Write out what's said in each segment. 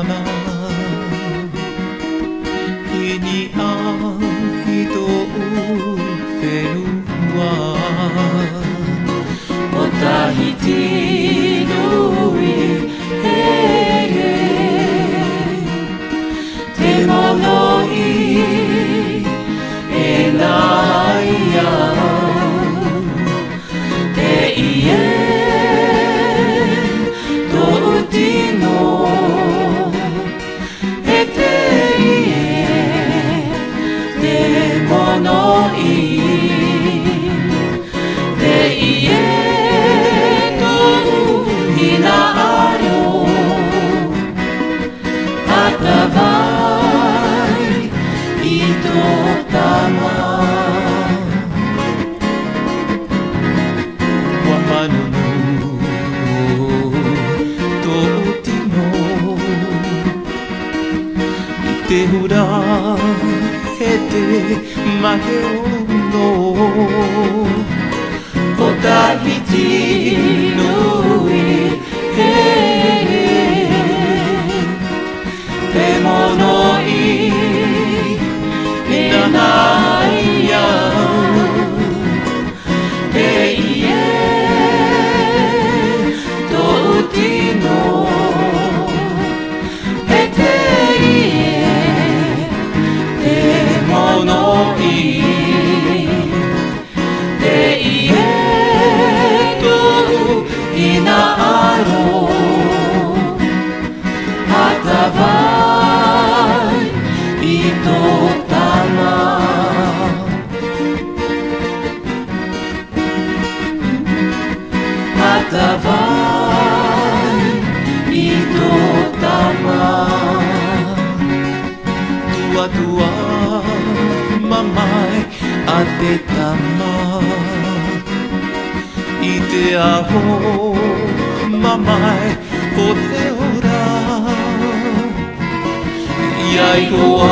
な日にあ人せるわおたひてのい手物いえないやていえとうてのえていえ手物いていえとひなりょあたばいとたまわまぬぬとうてのいてふらへてまけおのおたひてのい手物いえないやていえとうてのえていえ手物いていえとひなろはたばいとたまはたばいとたまトゥワトゥワママイあてたまいてあほママイほておらやいこは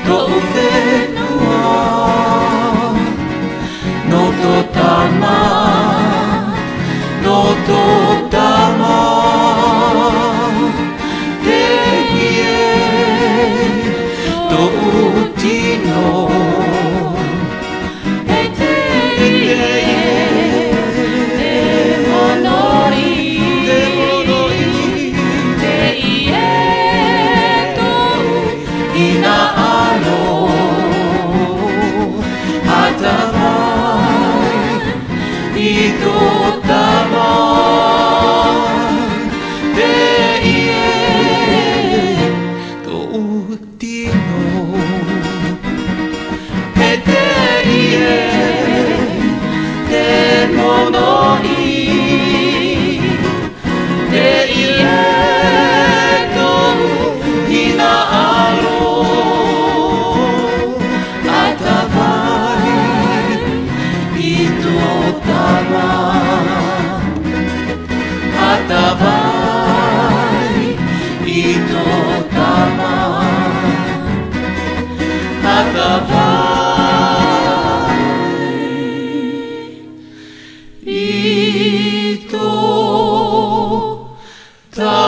とうせぬわのとたまのとたまていえとうてのえていえ手物いていえひなろはたばいとたまていえとうてのえていえ手物いていえとひなろあたばいとたまあたばいとたまあたばいとたま